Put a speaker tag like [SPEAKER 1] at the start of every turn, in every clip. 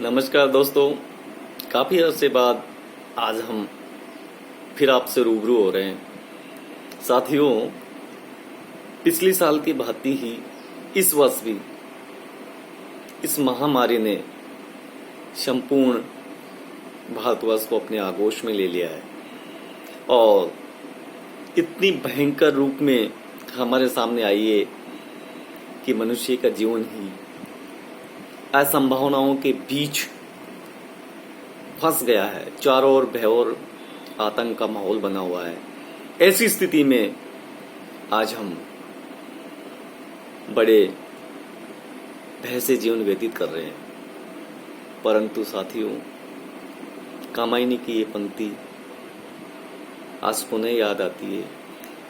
[SPEAKER 1] नमस्कार दोस्तों, काफ़ी अरसे बाद आज हम फिर आपसे रूबरू हो रहे हैं। साथियों, पिछली साल की भांति ही इस वर्ष भी इस महामारी ने संपूर्ण भारतवर्ष को अपने आगोश में ले लिया है और इतनी भयंकर रूप में हमारे सामने आई है कि मनुष्य का जीवन ही असंभावनाओं के बीच फंस गया है। चारों ओर भय और आतंक का माहौल बना हुआ है। ऐसी स्थिति में आज हम बड़े भय से जीवन व्यतीत कर रहे हैं। परंतु साथियों, कामायनी की ये पंक्ति आज पुनः याद आती है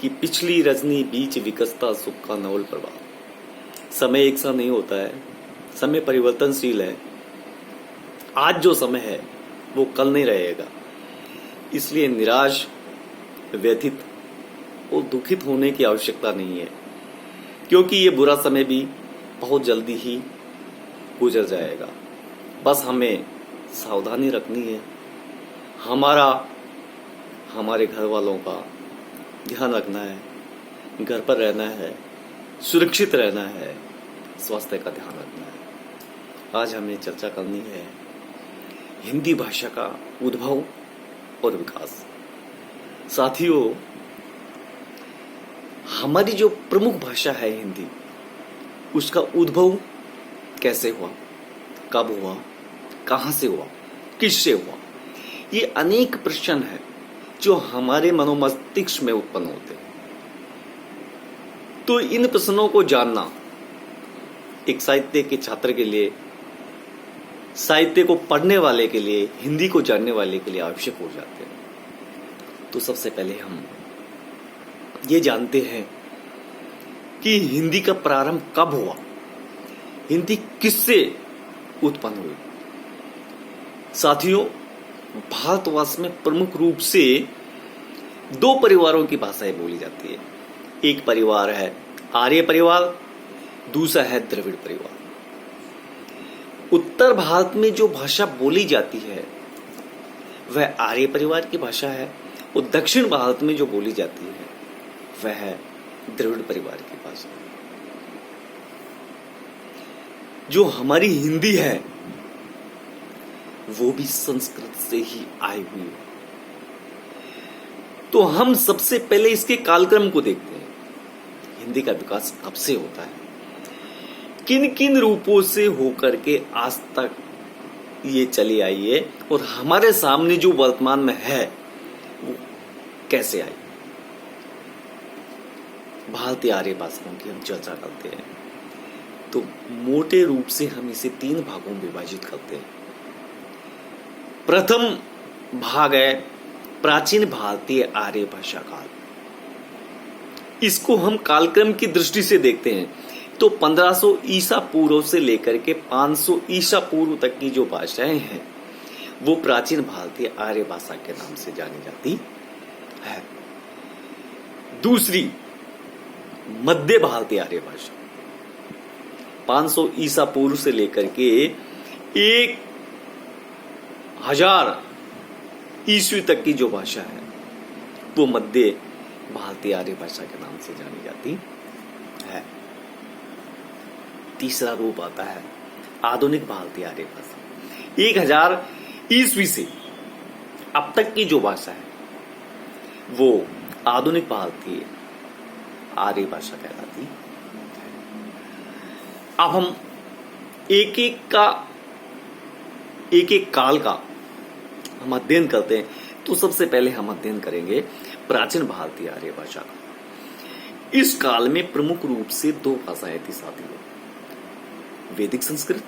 [SPEAKER 1] कि पिछली रजनी बीच विकसता सुख का नवल प्रभाव। समय एक सा नहीं होता है, समय परिवर्तनशील है। आज जो समय है वो कल नहीं रहेगा। इसलिए निराश, व्यथित और दुखित होने की आवश्यकता नहीं है, क्योंकि ये बुरा समय भी बहुत जल्दी ही गुजर जाएगा। बस हमें सावधानी रखनी है, हमारे घर वालों का ध्यान रखना है, घर पर रहना है, सुरक्षित रहना है, स्वास्थ्य का ध्यान रखना है। आज हमें चर्चा करनी है हिंदी भाषा का उद्भव और विकास। साथियों, हमारी जो प्रमुख भाषा है हिंदी, उसका उद्भव कैसे हुआ, कब हुआ, कहां से हुआ, किससे हुआ, ये अनेक प्रश्न है जो हमारे मनोमस्तिष्क में उत्पन्न होते हैं। तो इन प्रश्नों को जानना एक साहित्य के छात्र के लिए, साहित्य को पढ़ने वाले के लिए, हिंदी को जानने वाले के लिए आवश्यक हो जाते हैं। तो सबसे पहले हम ये जानते हैं कि हिंदी का प्रारंभ कब हुआ, हिंदी किससे उत्पन्न हुई। साथियों, भारतवर्ष में प्रमुख रूप से दो परिवारों की भाषाएं बोली जाती है। एक परिवार है आर्य परिवार, दूसरा है द्रविड़ परिवार। उत्तर भारत में जो भाषा बोली जाती है वह आर्य परिवार की भाषा है और दक्षिण भारत में जो बोली जाती है वह है द्रविड़ परिवार की भाषा। जो हमारी हिंदी है वो भी संस्कृत से ही आई हुई है। तो हम सबसे पहले इसके कालक्रम को देखते हैं। हिंदी का विकास कब से होता है, किन किन रूपों से होकर के आज तक ये चली आई है और हमारे सामने जो वर्तमान में है वो कैसे आई। भारतीय आर्य भाषाओं की हम चर्चा करते हैं तो मोटे रूप से हम इसे 3 भागों में विभाजित करते हैं। प्रथम भाग है प्राचीन भारतीय आर्य भाषा काल। इसको हम कालक्रम की दृष्टि से देखते हैं तो 1500 ईसा पूर्व से लेकर के 500 ईसा पूर्व तक की जो भाषाएं हैं वो प्राचीन भारतीय आर्य भाषा के नाम से जानी जाती है। दूसरी मध्य भारतीय आर्य भाषा 500 ईसा पूर्व से लेकर के 1000 ईस्वी तक की जो भाषा है वो मध्य भारतीय आर्य भाषा के नाम से जानी जाती है। तीसरा रूप आता है आधुनिक भारतीय आर्य भाषा। 1000 ईस्वी से अब तक की जो भाषा है वो आधुनिक भारतीय आर्य भाषा कहलाती है। अब हम एक एक काल का हम अध्ययन करते हैं। तो सबसे पहले हम अध्ययन करेंगे प्राचीन भारतीय आर्य भाषा का। इस काल में प्रमुख रूप से 2 भाषाएं थी साथियों, वैदिक संस्कृत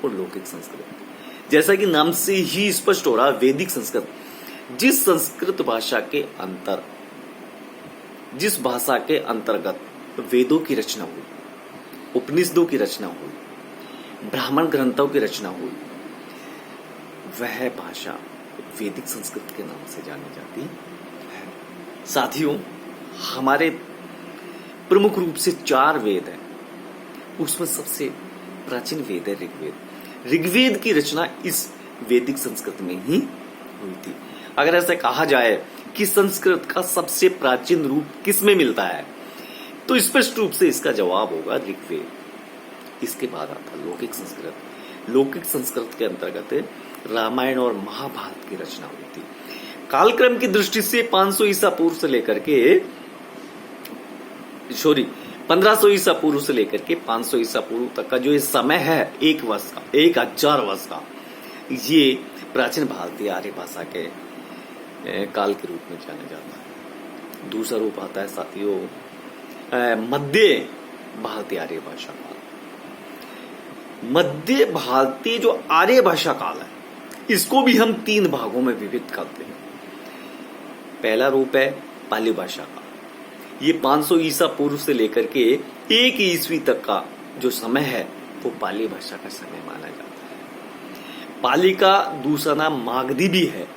[SPEAKER 1] और लौकिक संस्कृत। जैसा कि नाम से ही स्पष्ट हो रहा है, वैदिक संस्कृत जिस संस्कृत भाषा के जिस भाषा के अंतर्गत वेदों की रचना हुई, उपनिषदों की रचना हुई, ब्राह्मण ग्रंथों की रचना हुई, वह भाषा वैदिक संस्कृत के नाम से जानी जाती है। साथियों, हमारे प्रमुख रूप से 4 वेद हैं। उसमें सबसे प्राचीन वेद है ऋग्वेद। ऋग्वेद की रचना इस वैदिक संस्कृत में ही हुई थी। अगर ऐसे कहा जाए कि संस्कृत का सबसे प्राचीन रूप किसमें मिलता है, तो स्पष्ट रूप से इसका जवाब होगा ऋग्वेद। इसके बाद आता लौकिक संस्कृत। लौकिक संस्कृत के अंतर्गत रामायण और महाभारत की रचना हुई थी। कालक्रम की दृष्टि से 500 ईसा पूर्व से लेकर के 1500 ईसा पूर्व से लेकर के 500 ईसा पूर्व तक का जो ये समय है, 1 वर्ष का, 1000 वर्ष का, ये प्राचीन भारतीय आर्य भाषा के काल के रूप में जाना जाता है। दूसरा रूप आता है साथियों मध्य भारतीय आर्य भाषा काल। मध्य भारतीय जो आर्य भाषा काल है, इसको भी हम 3 भागों में विभक्त करते हैं। पहला रूप है पाली भाषा का। ये 500 ईसा पूर्व से लेकर के 1 ईस्वी तक का जो समय है वो पाली भाषा का समय माना जाता है। पाली का दूसरा नाम मागधी भी है।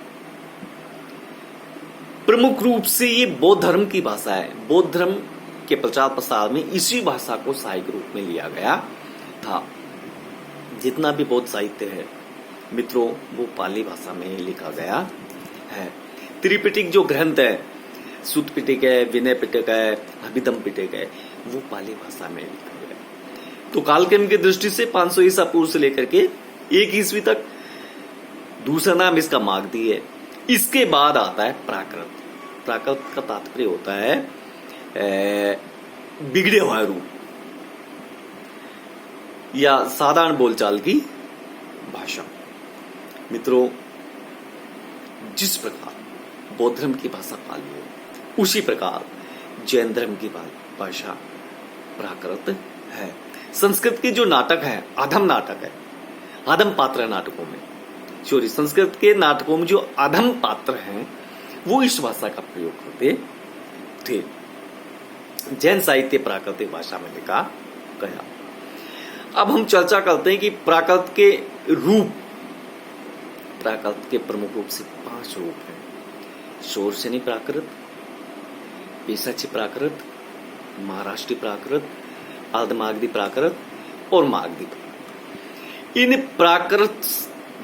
[SPEAKER 1] प्रमुख रूप से ये बौद्ध धर्म की भाषा है। बौद्ध धर्म के प्रचार प्रसार में इसी भाषा को सहायक रूप में लिया गया था। जितना भी बौद्ध साहित्य है मित्रों, वो पाली भाषा में लिखा गया है। त्रिपिटक जो ग्रंथ है, सुत्त पिटक है, विनय पिटक है, अभिधम पिटक है, वो पाली भाषा में लिखा गया। तो कालक्रम की दृष्टि से 500 ईसा पूर्व से लेकर के 1 ईस्वी तक। दूसरा नाम इसका मागधी है। इसके बाद आता है प्राकृत। प्राकृत का तात्पर्य होता है बिगड़े हुआ रूप या साधारण बोलचाल की भाषा। मित्रों, जिस प्रकार बौद्ध धर्म की भाषा पाली हो, उसी प्रकार जैन धर्म की भाषा प्राकृत है। संस्कृत के जो नाटक है, अधम नाटक है, अधम पात्र नाटकों में, संस्कृत के नाटकों में जो अधम पात्र हैं वो इस भाषा का प्रयोग करते थे। जैन साहित्य प्राकृतिक भाषा में लिखा गया। अब हम चर्चा करते हैं कि प्राकृत के रूप। प्राकृत के प्रमुख रूप से 5 रूप हैं। शोरसेनी प्राकृत, पेशाची प्राकृत, महाराष्ट्री प्राकृत, अर्धमागधी प्राकृत और मागधी प्राकृत। इन प्राकृत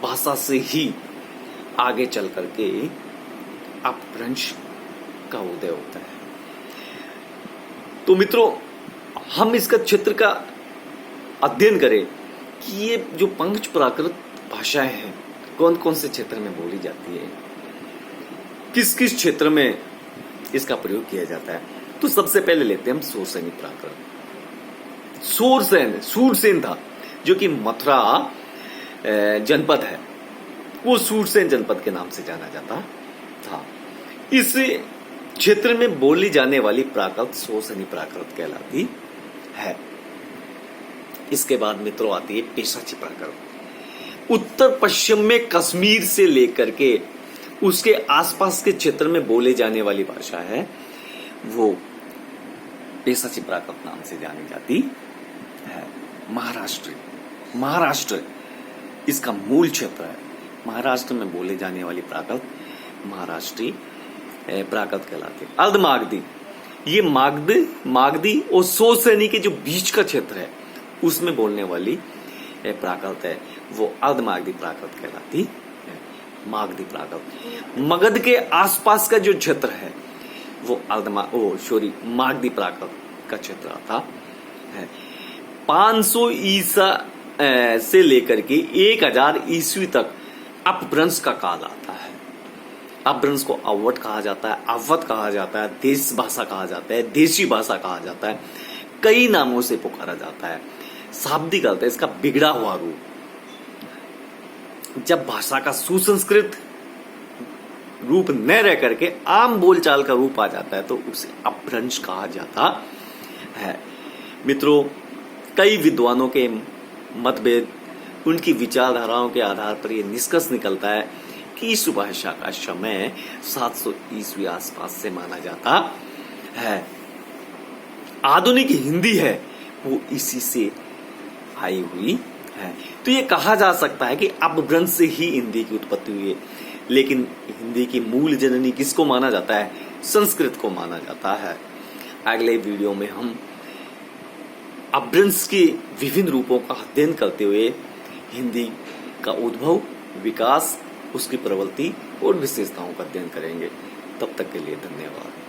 [SPEAKER 1] भाषा से ही आगे चल करके अपभ्रंश का उदय होता है। तो मित्रों, हम इसका क्षेत्र का अध्ययन करें कि ये जो 5 प्राकृत भाषाएं हैं कौन कौन से क्षेत्र में बोली जाती है, किस किस क्षेत्र में इसका प्रयोग किया जाता है। तो सबसे पहले लेते हैं हम शोरसेनी प्राकृत। सूरसेन था, जो कि मथुरा जनपद है, वो सूरसेन जनपद के नाम से जाना जाता था। इस क्षेत्र में बोली जाने वाली प्राकृत शोरसेनी प्राकृत कहलाती है। इसके बाद मित्रों आती है पेशाची प्राकृत। उत्तर पश्चिम में कश्मीर से लेकर के उसके आसपास के क्षेत्र में बोले जाने वाली भाषा है, वो पेशाची प्राकृत नाम से जानी जाती है। महाराष्ट्र इसका मूल क्षेत्र है। महाराष्ट्र में बोले जाने वाली प्राकृत महाराष्ट्री प्राकृत कहलाती है। अर्धमागधी, ये मागधी और शोरसेनी के जो बीच का क्षेत्र है उसमें बोलने वाली प्राकृत है, वो अर्धमागधी प्राकृत कहलाती है। मागधी प्राकृत। मगध के आसपास का जो क्षेत्र है वो मागधी प्राकृत का क्षेत्र आता है। 500 ईसा से लेकर के 1000 ईस्वी तक अपभ्रंश का काल आता है। अपभ्रंश को अवट कहा जाता है, अवध कहा जाता है, देश भाषा कहा जाता है, देशी भाषा कहा जाता है, कई नामों से पुकारा जाता है। शाब्दिक अर्थ है इसका बिगड़ा हुआ रूप। जब भाषा का सुसंस्कृत रूप न रह करके आम बोलचाल का रूप आ जाता है तो उसे अपभ्रंश कहा जाता है। मित्रों, कई विद्वानों के मतभेद, उनकी विचारधाराओं के आधार पर यह निष्कर्ष निकलता है कि इस भाषा का समय 700 ईस्वी आसपास से माना जाता है। आधुनिक हिंदी है वो इसी से आई हुई है। तो ये कहा जा सकता है कि अपभ्रंश से ही हिंदी की उत्पत्ति हुई है। लेकिन हिंदी की मूल जननी किसको माना जाता है? संस्कृत को माना जाता है। अगले वीडियो में हम अपभ्रंश के विभिन्न रूपों का अध्ययन करते हुए हिंदी का उद्भव, विकास, उसकी प्रवृत्ति और विशेषताओं का अध्ययन करेंगे। तब तक के लिए धन्यवाद।